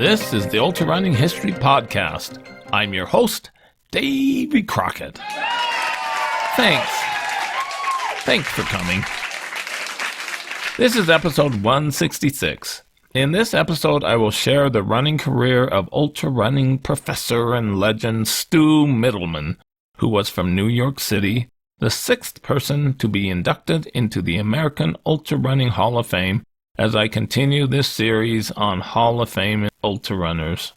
This is the Ultrarunning History Podcast. I'm your host, Davey Crockett. Thanks for coming. This is episode 166. In this episode, I will share the running career of ultrarunning professor and legend Stu Mittleman, who was from New York City, the sixth person to be inducted into the American Ultrarunning Hall of Fame, as I continue this series on Hall of Fame ultrarunners.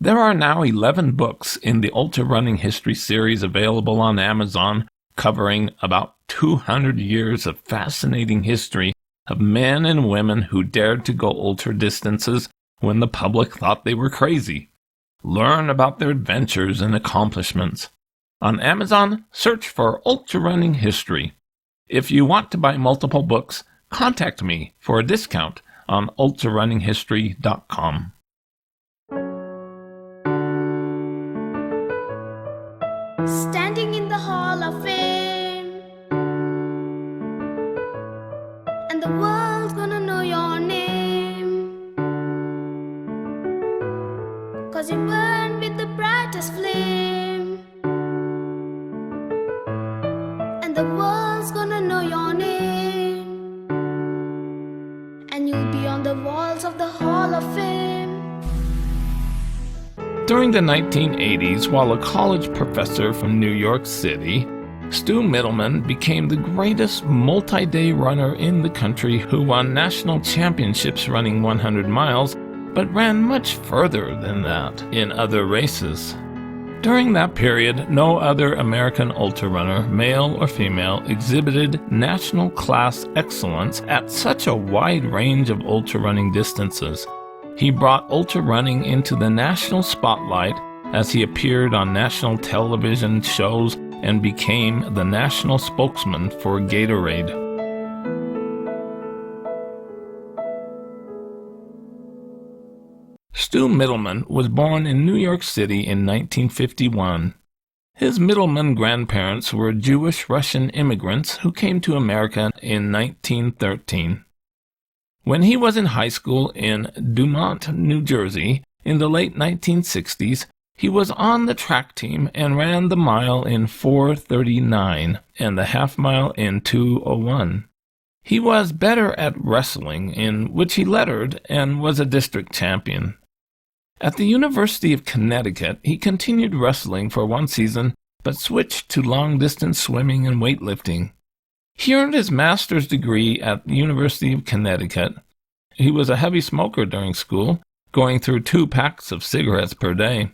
There are now 11 books in the Ultrarunning History series available on Amazon, covering about 200 years of fascinating history of men and women who dared to go ultra distances when the public thought they were crazy. Learn about their adventures and accomplishments. On Amazon, search for Ultrarunning History. If you want to buy multiple books, contact me for a discount on ultrarunninghistory.com. Standing in the Hall of Fame, and the world's gonna know your name, 'cause you burn with the brightest flame, and the world's gonna know your name, and you'll be on the walls of the Hall of Fame. During the 1980s, while a college professor from New York City, Stu Mittleman became the greatest multi-day runner in the country who won national championships running 100 miles, but ran much further than that in other races. During that period, no other American ultrarunner, male or female, exhibited national class excellence at such a wide range of ultrarunning distances. He brought ultrarunning into the national spotlight as he appeared on national television shows and became the national spokesman for Gatorade. Stu Mittleman was born in New York City in 1951. His Mittleman grandparents were Jewish-Russian immigrants who came to America in 1913. When he was in high school in Dumont, New Jersey, in the late 1960s, he was on the track team and ran the mile in 4:39 and the half mile in 2:01. He was better at wrestling, in which he lettered and was a district champion. At the University of Connecticut, he continued wrestling for one season, but switched to long-distance swimming and weightlifting. He earned his master's degree at the University of Connecticut. He was a heavy smoker during school, going through 2 packs of cigarettes per day.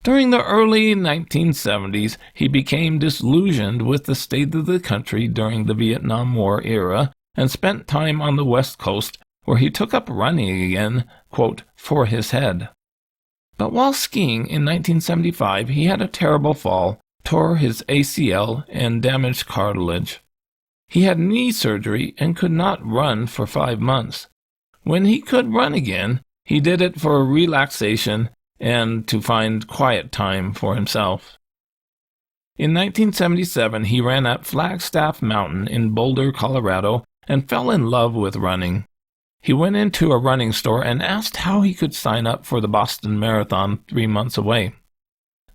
During the early 1970s, he became disillusioned with the state of the country during the Vietnam War era and spent time on the West Coast, where he took up running again, quote, for his head. But while skiing in 1975, he had a terrible fall, tore his ACL, and damaged cartilage. He had knee surgery and could not run for 5 months. When he could run again, he did it for relaxation and to find quiet time for himself. In 1977, he ran at Flagstaff Mountain in Boulder, Colorado, and fell in love with running. He went into a running store and asked how he could sign up for the Boston Marathon 3 months away.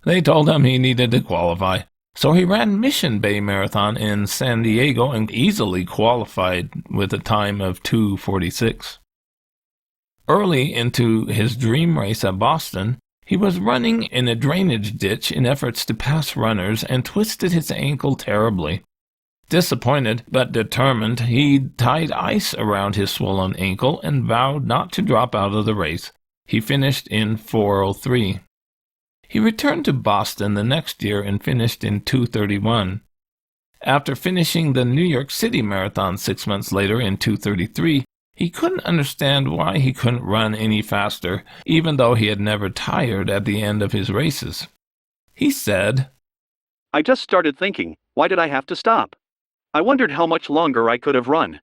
They told him he needed to qualify. So he ran Mission Bay Marathon in San Diego and easily qualified with a time of 2:46. Early into his dream race at Boston, he was running in a drainage ditch in efforts to pass runners and twisted his ankle terribly. Disappointed but determined, he tied ice around his swollen ankle and vowed not to drop out of the race. He finished in 4:03. He returned to Boston the next year and finished in 2:31. After finishing the New York City Marathon 6 months later in 2:33, he couldn't understand why he couldn't run any faster, even though he had never tired at the end of his races. He said, I just started thinking, why did I have to stop? I wondered how much longer I could have run.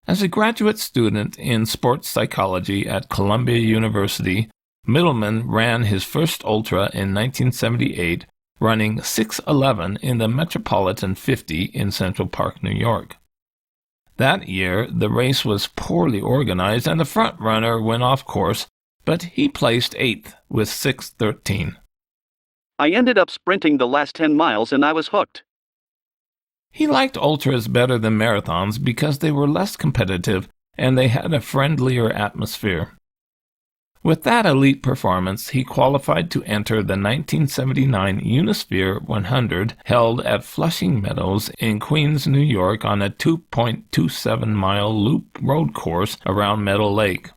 As a graduate student in sports psychology at Columbia University, Mittleman ran his first ultra in 1978, running 6:11 in the Metropolitan 50 in Central Park, New York. That year, the race was poorly organized and the front runner went off course, but he placed 8th with 6:13. I ended up sprinting the last 10 miles and I was hooked. He liked ultras better than marathons because they were less competitive and they had a friendlier atmosphere. With that elite performance, he qualified to enter the 1979 Unisphere 100 held at Flushing Meadows in Queens, New York on a 2.27-mile loop road course around Meadow Lake.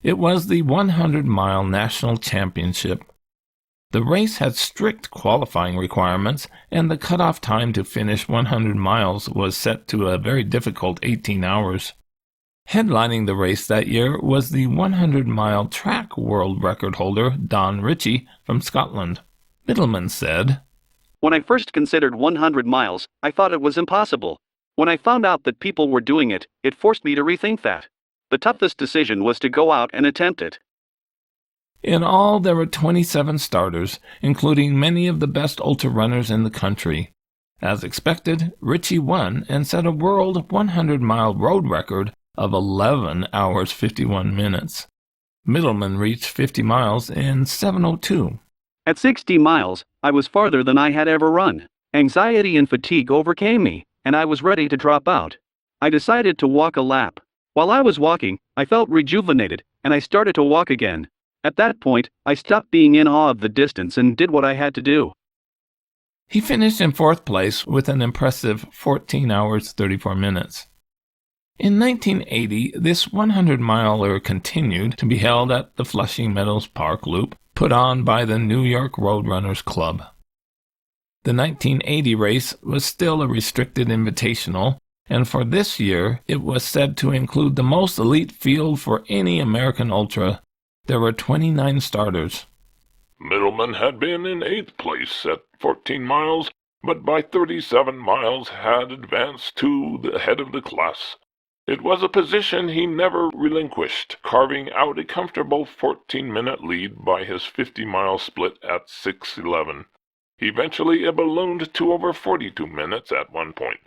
It was the 100-mile national championship. The race had strict qualifying requirements, and the cutoff time to finish 100 miles was set to a very difficult 18 hours. Headlining the race that year was the 100-mile track world record holder Don Ritchie from Scotland. Mittleman said, "When I first considered 100 miles, I thought it was impossible. When I found out that people were doing it, it forced me to rethink that. The toughest decision was to go out and attempt it." In all, there were 27 starters, including many of the best ultra-runners in the country. As expected, Ritchie won and set a world 100-mile road record of 11 hours 51 minutes. Mittleman reached 50 miles in 7:02. At 60 miles, I was farther than I had ever run. Anxiety and fatigue overcame me, and I was ready to drop out. I decided to walk a lap. While I was walking, I felt rejuvenated, and I started to walk again. At that point, I stopped being in awe of the distance and did what I had to do. He finished in 4th place with an impressive 14 hours 34 minutes. In 1980, this 100-miler continued to be held at the Flushing Meadows Park Loop, put on by the New York Roadrunners Club. The 1980 race was still a restricted invitational, and for this year, it was said to include the most elite field for any American ultra. There were 29 starters. Mittleman had been in 8th place at 14 miles, but by 37 miles had advanced to the head of the class. It was a position he never relinquished, carving out a comfortable 14-minute lead by his 50-mile split at 6:11. Eventually, it ballooned to over 42 minutes at one point.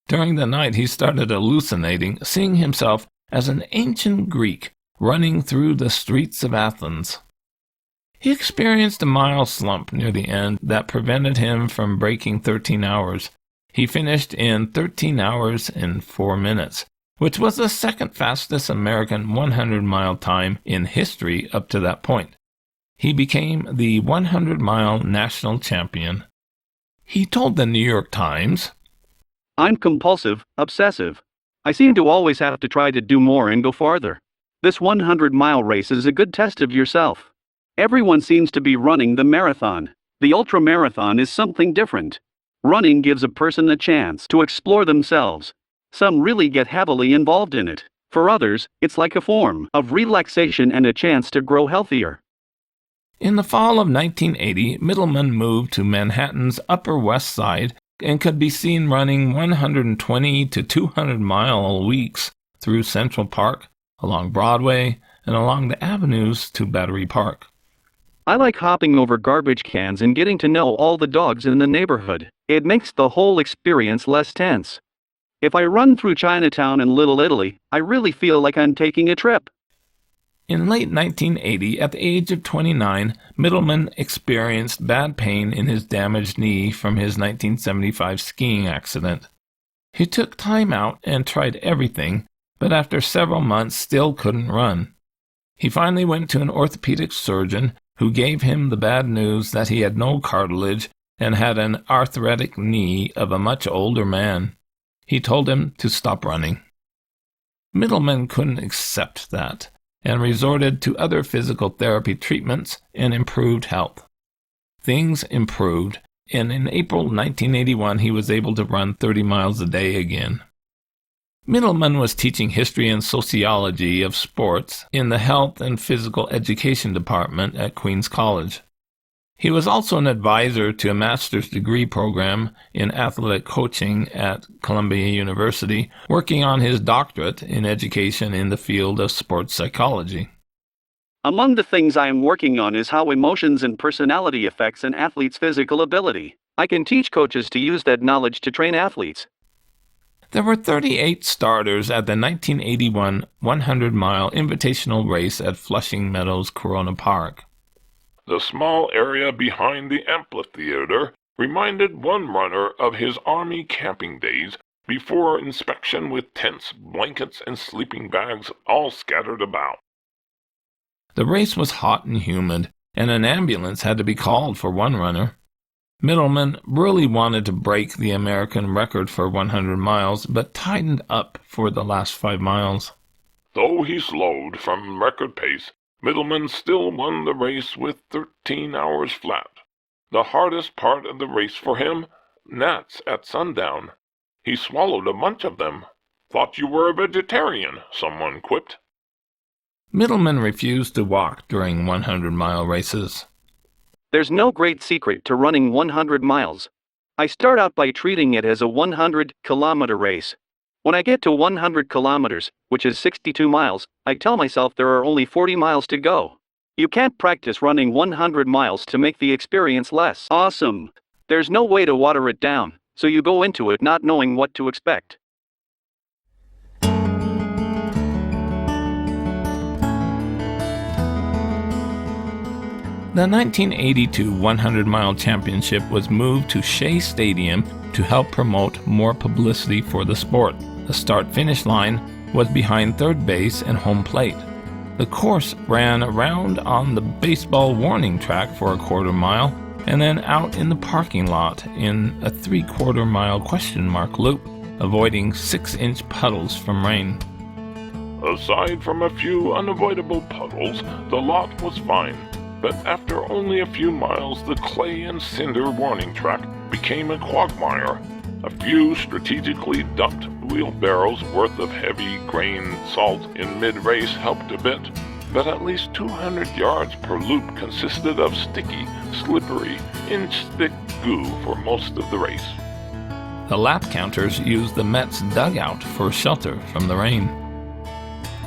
During the night, he started hallucinating, seeing himself as an ancient Greek running through the streets of Athens. He experienced a mild slump near the end that prevented him from breaking 13 hours. He finished in 13 hours and 4 minutes, which was the second fastest American 100-mile time in history up to that point. He became the 100-mile national champion. He told the New York Times, "I'm compulsive, obsessive. I seem to always have to try to do more and go farther. This 100-mile race is a good test of yourself. Everyone seems to be running the marathon. The ultramarathon is something different. Running gives a person a chance to explore themselves. Some really get heavily involved in it. For others, it's like a form of relaxation and a chance to grow healthier." In the fall of 1980, Mittleman moved to Manhattan's Upper West Side and could be seen running 120 to 200-mile weeks through Central Park, along Broadway, and along the avenues to Battery Park. "I like hopping over garbage cans and getting to know all the dogs in the neighborhood. It makes the whole experience less tense. If I run through Chinatown and Little Italy, I really feel like I'm taking a trip." In late 1980, at the age of 29, Mittleman experienced bad pain in his damaged knee from his 1975 skiing accident. He took time out and tried everything, but after several months still couldn't run. He finally went to an orthopedic surgeon who gave him the bad news that he had no cartilage and had an arthritic knee of a much older man. He told him to stop running. Mittleman couldn't accept that and resorted to other physical therapy treatments and improved health. Things improved, and in April 1981 he was able to run 30 miles a day again. Mittleman was teaching history and sociology of sports in the Health and Physical Education Department at Queens College. He was also an advisor to a master's degree program in athletic coaching at Columbia University, working on his doctorate in education in the field of sports psychology. "Among the things I am working on is how emotions and personality affects an athlete's physical ability. I can teach coaches to use that knowledge to train athletes." There were 38 starters at the 1981 100-mile invitational race at Flushing Meadows Corona Park. The small area behind the amphitheater reminded one runner of his Army camping days before inspection with tents, blankets, and sleeping bags all scattered about. The race was hot and humid, and an ambulance had to be called for one runner. Mittleman really wanted to break the American record for 100 miles, but tightened up for the last 5 miles. Though he slowed from record pace, Mittleman still won the race with 13 hours flat. The hardest part of the race for him? Gnats at sundown. He swallowed a bunch of them. Thought you were a vegetarian, someone quipped. Mittleman refused to walk during 100-mile races. There's no great secret to running 100 miles. I start out by treating it as a 100-kilometer race. When I get to 100 kilometers, which is 62 miles, I tell myself there are only 40 miles to go. You can't practice running 100 miles to make the experience less awesome. There's no way to water it down, so you go into it not knowing what to expect. The 1982 100-mile championship was moved to Shea Stadium to help promote more publicity for the sport. The start-finish line was behind third base and home plate. The course ran around on the baseball warning track for a quarter mile and then out in the parking lot in a 3/4 mile question mark loop, avoiding 6-inch puddles from rain. Aside from a few unavoidable puddles, the lot was fine. But after only a few miles, the clay and cinder warning track became a quagmire. A few strategically dumped wheelbarrows worth of heavy grain salt in mid-race helped a bit, but at least 200 yards per loop consisted of sticky, slippery, inch-thick goo for most of the race. The lap counters used the Mets dugout for shelter from the rain.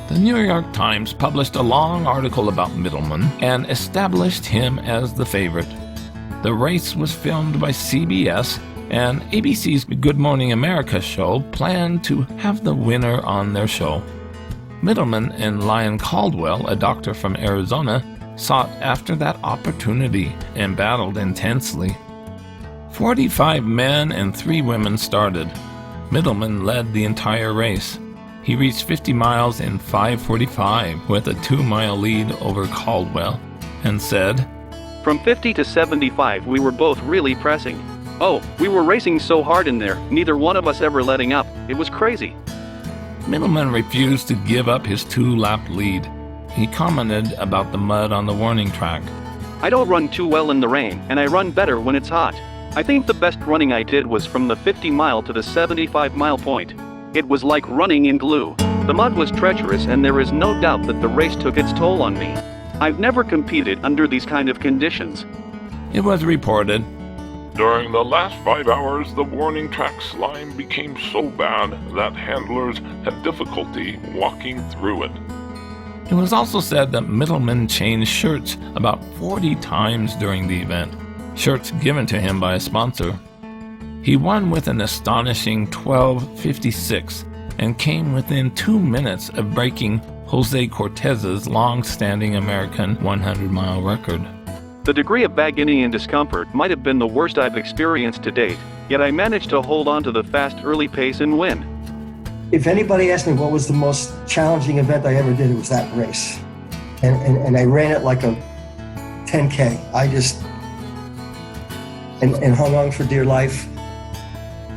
The New York Times published a long article about Mittleman and established him as the favorite. The race was filmed by CBS, and ABC's Good Morning America show planned to have the winner on their show. Mittleman and Lyon Caldwell, a doctor from Arizona, sought after that opportunity and battled intensely. 45 men and 3 women started. Mittleman led the entire race. He reached 50 miles in 5:45 with a 2-mile lead over Caldwell and said, From 50 to 75 we were both really pressing. Oh, we were racing so hard in there, neither one of us ever letting up. It was crazy. Mittleman refused to give up his 2-lap lead. He commented about the mud on the warning track. I don't run too well in the rain, and I run better when it's hot. I think the best running I did was from the 50-mile to the 75-mile point. It was like running in glue. The mud was treacherous, and there is no doubt that the race took its toll on me. I've never competed under these kind of conditions. It was reported, During the last 5 hours, the warning track slime became so bad that handlers had difficulty walking through it. It was also said that Mittleman changed shirts about 40 times during the event, shirts given to him by a sponsor. He won with an astonishing 12:56 and came within 2 minutes of breaking Jose Cortez's long-standing American 100-mile record. The degree of agony and discomfort might have been the worst I've experienced to date, yet I managed to hold on to the fast early pace and win. If anybody asked me what was the most challenging event I ever did, it was that race. And I ran it like a 10K. I just, and hung on for dear life.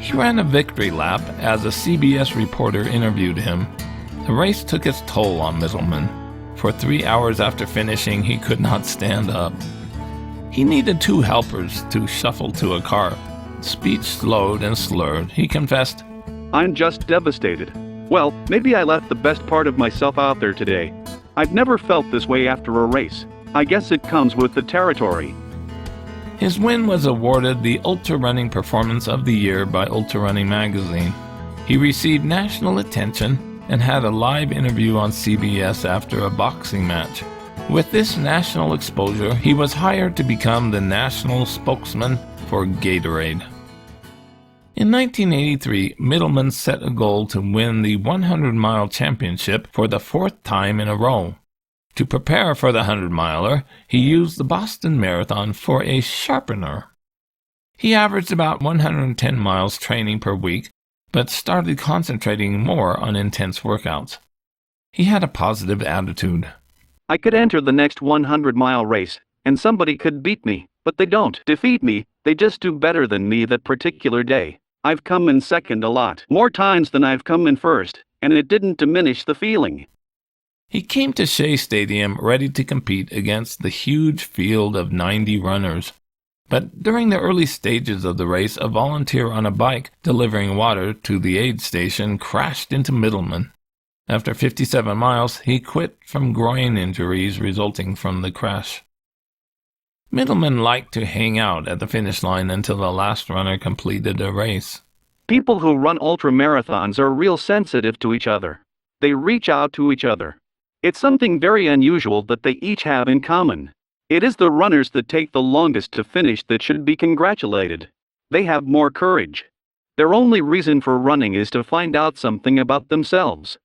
He ran a victory lap as a CBS reporter interviewed him. The race took its toll on Mittleman. For 3 hours after finishing, he could not stand up. He needed 2 helpers to shuffle to a car. Speech slowed and slurred. He confessed, I'm just devastated. Well, maybe I left the best part of myself out there today. I've never felt this way after a race. I guess it comes with the territory. His win was awarded the Ultrarunning Performance of the Year by Ultrarunning magazine. He received national attention and had a live interview on CBS after a boxing match. With this national exposure, he was hired to become the national spokesman for Gatorade. In 1983, Mittleman set a goal to win the 100-mile championship for the fourth time in a row. To prepare for the 100-miler, he used the Boston Marathon for a sharpener. He averaged about 110 miles training per week, but started concentrating more on intense workouts. He had a positive attitude. I could enter the next 100-mile race, and somebody could beat me, but they don't defeat me, they just do better than me that particular day. I've come in second a lot more times than I've come in first, and it didn't diminish the feeling. He came to Shea Stadium ready to compete against the huge field of 90 runners. But during the early stages of the race, a volunteer on a bike delivering water to the aid station crashed into Mittleman. After 57 miles, he quit from groin injuries resulting from the crash. Mittleman liked to hang out at the finish line until the last runner completed a race. People who run ultramarathons are real sensitive to each other. They reach out to each other. It's something very unusual that they each have in common. It is the runners that take the longest to finish that should be congratulated. They have more courage. Their only reason for running is to find out something about themselves.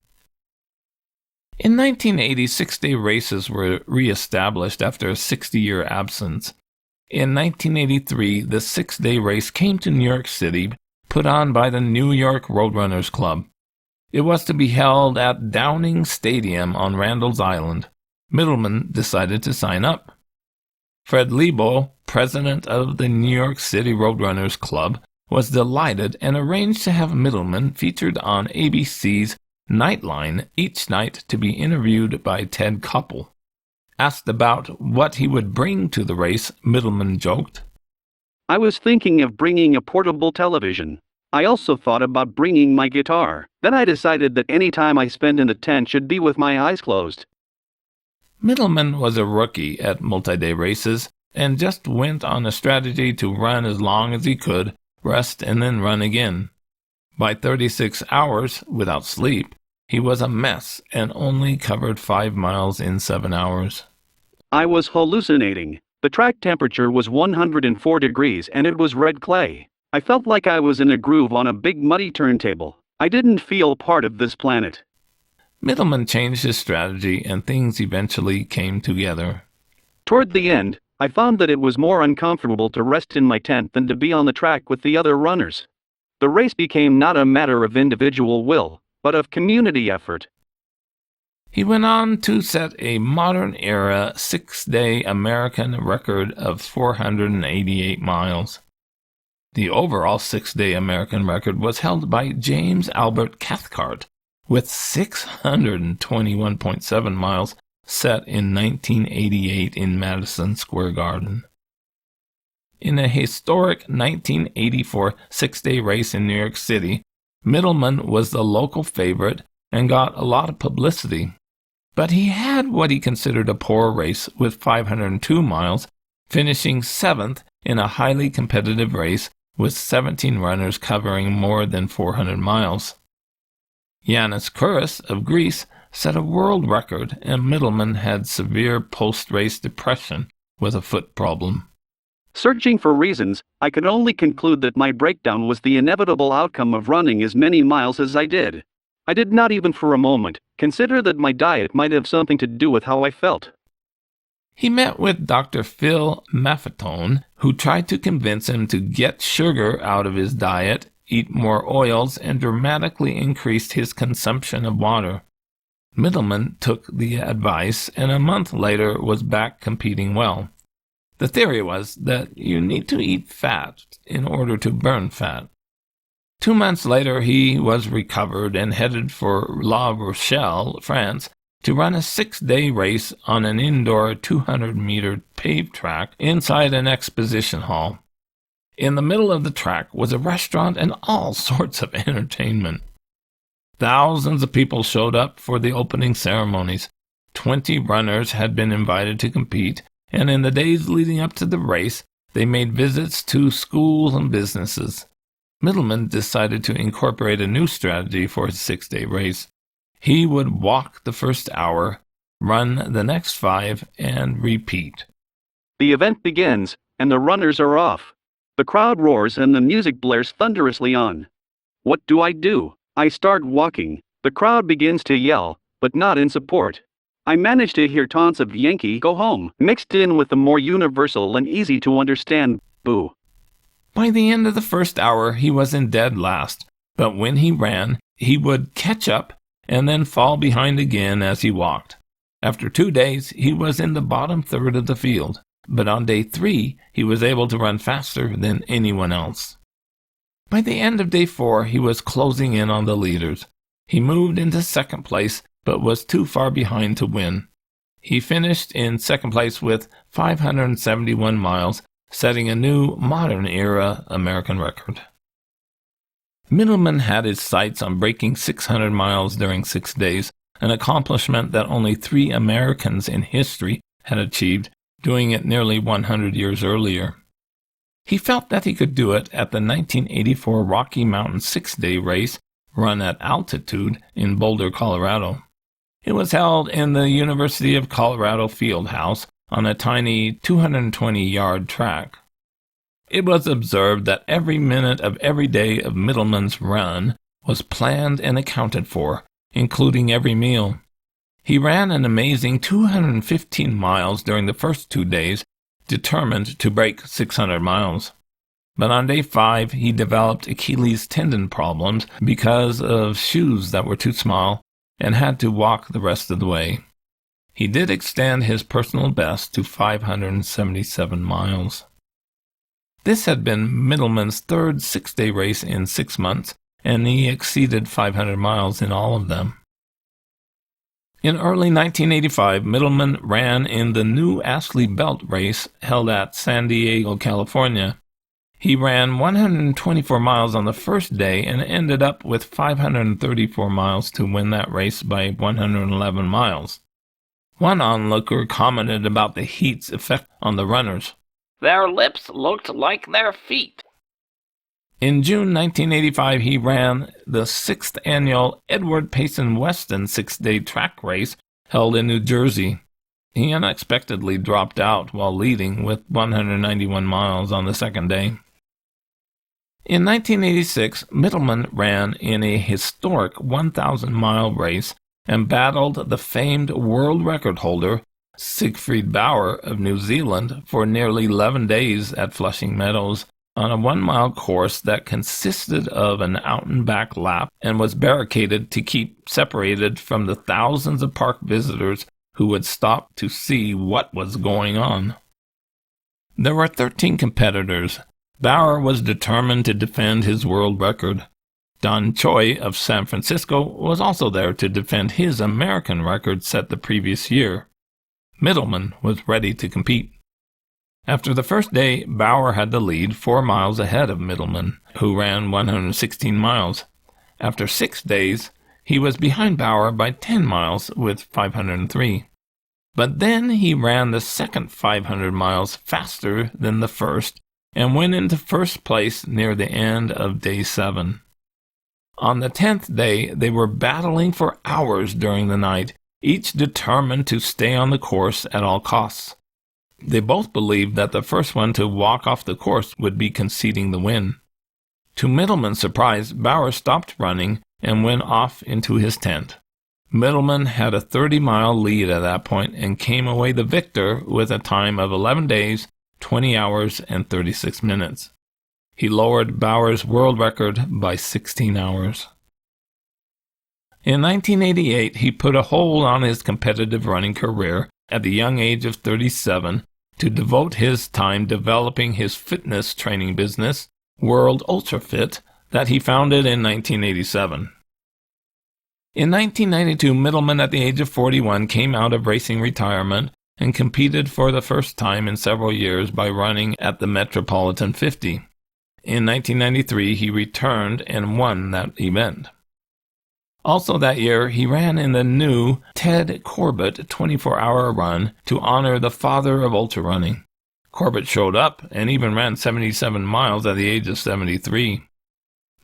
In 1980, six-day races were re-established after a 60-year absence. In 1983, the six-day race came to New York City, put on by the New York Roadrunners Club. It was to be held at Downing Stadium on Randall's Island. Mittleman decided to sign up. Fred Lebo, president of the New York City Roadrunners Club, was delighted and arranged to have Mittleman featured on ABC's Nightline each night to be interviewed by Ted Koppel. Asked about what he would bring to the race, Mittleman joked, I was thinking of bringing a portable television. I also thought about bringing my guitar. Then I decided that any time I spend in the tent should be with my eyes closed. Mittleman was a rookie at multi-day races and just went on a strategy to run as long as he could, rest, and then run again. By 36 hours, without sleep, he was a mess and only covered 5 miles in 7 hours. I was hallucinating. The track temperature was 104 degrees and it was red clay. I felt like I was in a groove on a big muddy turntable. I didn't feel part of this planet. Mittleman changed his strategy and things eventually came together. Toward the end, I found that it was more uncomfortable to rest in my tent than to be on the track with the other runners. The race became not a matter of individual will, but of community effort. He went on to set a modern-era six-day American record of 488 miles. The overall six-day American record was held by James Albert Cathcart, with 621.7 miles set in 1988 in Madison Square Garden. In a historic 1984 six-day race in New York City, Mittleman was the local favorite and got a lot of publicity. But he had what he considered a poor race with 502 miles, finishing 7th in a highly competitive race with 17 runners covering more than 400 miles. Yanis Kouros of Greece set a world record, and Mittleman had severe post-race depression with a foot problem. Searching for reasons, I could only conclude that my breakdown was the inevitable outcome of running as many miles as I did. I did not even for a moment consider that my diet might have something to do with how I felt. He met with Dr. Phil Maffetone, who tried to convince him to get sugar out of his diet, eat more oils, and dramatically increased his consumption of water. Mittleman took the advice and a month later was back competing well. The theory was that you need to eat fat in order to burn fat. 2 months later, he was recovered and headed for La Rochelle, France, to run a 6-day race on an indoor 200-meter paved track inside an exposition hall. In the middle of the track was a restaurant and all sorts of entertainment. Thousands of people showed up for the opening ceremonies. 20 runners had been invited to compete, and in the days leading up to the race, they made visits to schools and businesses. Mittleman decided to incorporate a new strategy for his 6-day race. He would walk the first hour, run the next 5, and repeat. The event begins, and the runners are off. The crowd roars and the music blares thunderously on. What do? I start walking. The crowd begins to yell, but not in support. I manage to hear taunts of "Yankee, go home," mixed in with the more universal and easy to understand "boo." By the end of the first hour, he was in dead last, but when he ran, he would catch up and then fall behind again as he walked. After 2 days, he was in the bottom third of the field, but on day 3, he was able to run faster than anyone else. By the end of day 4, he was closing in on the leaders. He moved into second place, but was too far behind to win. He finished in second place with 571 miles, setting a new modern-era American record. Mittleman had his sights on breaking 600 miles during 6 days, an accomplishment that only 3 Americans in history had achieved, doing it nearly 100 years earlier. He felt that he could do it at the 1984 Rocky Mountain 6-day race run at altitude in Boulder, Colorado. It was held in the University of Colorado Fieldhouse on a tiny 220-yard track. It was observed that every minute of every day of Mittleman's run was planned and accounted for, including every meal. He ran an amazing 215 miles during the first 2 days, determined to break 600 miles. But on day 5, he developed Achilles tendon problems because of shoes that were too small and had to walk the rest of the way. He did extend his personal best to 577 miles. This had been Mittleman's third 6-day race in 6 months, and he exceeded 500 miles in all of them. In early 1985, Mittleman ran in the new Ashley Belt race held at San Diego, California. He ran 124 miles on the first day and ended up with 534 miles to win that race by 111 miles. One onlooker commented about the heat's effect on the runners. Their lips looked like their feet. In June 1985, he ran the 6th annual Edward Payson Weston 6-day track race held in New Jersey. He unexpectedly dropped out while leading with 191 miles on the second day. In 1986, Mittleman ran in a historic 1,000-mile race and battled the famed world record holder Siegfried Bauer of New Zealand for nearly 11 days at Flushing Meadows on a 1-mile course that consisted of an out-and-back lap and was barricaded to keep separated from the thousands of park visitors who would stop to see what was going on. There were 13 competitors. Bauer was determined to defend his world record. Don Choi of San Francisco was also there to defend his American record set the previous year. Mittleman was ready to compete. After the first day, Bauer had the lead 4 miles ahead of Mittleman, who ran 116 miles. After 6 days, he was behind Bauer by 10 miles with 503. But then he ran the second 500 miles faster than the first and went into first place near the end of day 7. On the 10th day, they were battling for hours during the night, each determined to stay on the course at all costs. They both believed that the first one to walk off the course would be conceding the win. To Mittleman's surprise, Bauer stopped running and went off into his tent. Mittleman had a 30-mile lead at that point and came away the victor with a time of 11 days, 20 hours, and 36 minutes. He lowered Bauer's world record by 16 hours. In 1988, he put a hold on his competitive running career at the young age of 37 to devote his time developing his fitness training business, World UltraFit, that he founded in 1987. In 1992, Mittleman, at the age of 41, came out of racing retirement and competed for the first time in several years by running at the Metropolitan 50. In 1993, he returned and won that event. Also that year, he ran in the new Ted Corbett 24-hour run to honor the father of ultrarunning. Corbett showed up and even ran 77 miles at the age of 73.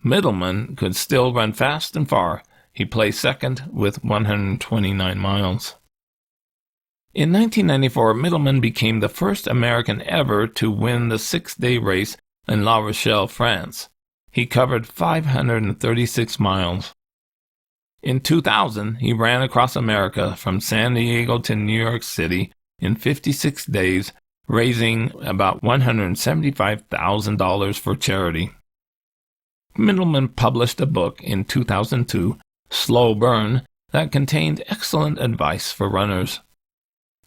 Mittleman could still run fast and far. He placed second with 129 miles. In 1994, Mittleman became the first American ever to win the 6-day race in La Rochelle, France. He covered 536 miles. In 2000, he ran across America from San Diego to New York City in 56 days, raising about $175,000 for charity. Mittleman published a book in 2002, Slow Burn, that contained excellent advice for runners.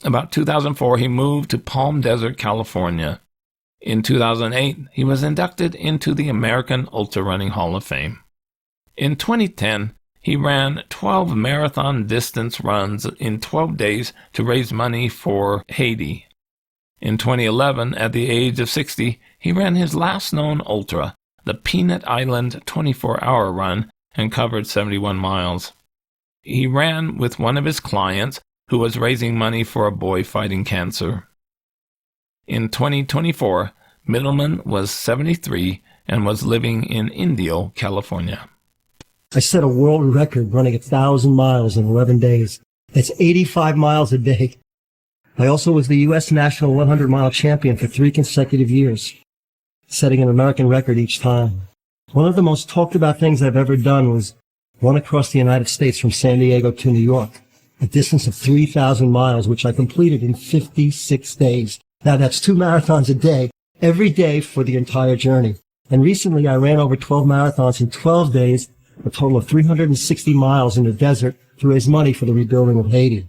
About 2004, he moved to Palm Desert, California. In 2008, he was inducted into the American Ultrarunning Hall of Fame. In 2010, he ran 12 marathon distance runs in 12 days to raise money for Haiti. In 2011, at the age of 60, he ran his last known ultra, the Peanut Island 24-hour run, and covered 71 miles. He ran with one of his clients who was raising money for a boy fighting cancer. In 2024, Mittleman was 73 and was living in Indio, California. I set a world record running 1,000 miles in 11 days. That's 85 miles a day. I also was the U.S. National 100-mile champion for 3 consecutive years, setting an American record each time. One of the most talked about things I've ever done was run across the United States from San Diego to New York, a distance of 3,000 miles, which I completed in 56 days. Now that's 2 marathons a day, every day for the entire journey. And recently I ran over 12 marathons in 12 days, a total of 360 miles in the desert to raise money for the rebuilding of Haiti.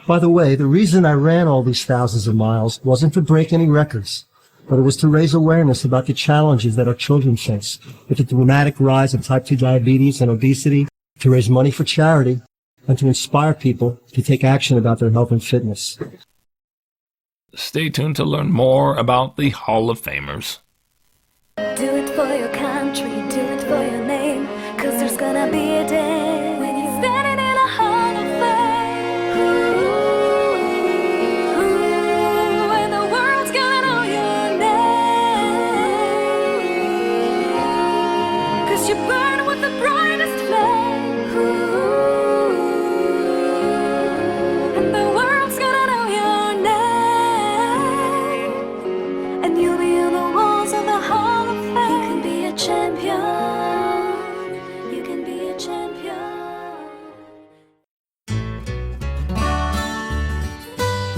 By the way, the reason I ran all these thousands of miles wasn't to break any records, but it was to raise awareness about the challenges that our children face, with the dramatic rise of type 2 diabetes and obesity, to raise money for charity, and to inspire people to take action about their health and fitness. Stay tuned to learn more about the Hall of Famers. Do it for your country, do it for your name, 'cause there's gonna be a day when you're standing in a hall of fame. Ooh, and the world's gonna know your name, 'cause you burn with the brightest flame. Ooh, and the world's gonna know your name, and you'll be on the walls of the hall of fame. You can be a champion. You can be a champion.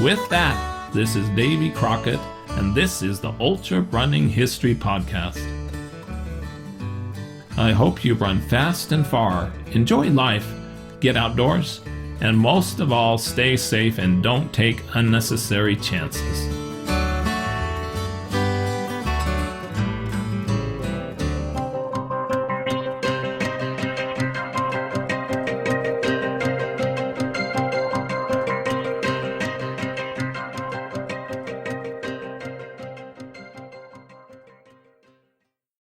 With that, this is Davy Crockett, and this is the Ultra Running History Podcast. I hope you run fast and far, enjoy life, get outdoors, and most of all, stay safe and don't take unnecessary chances.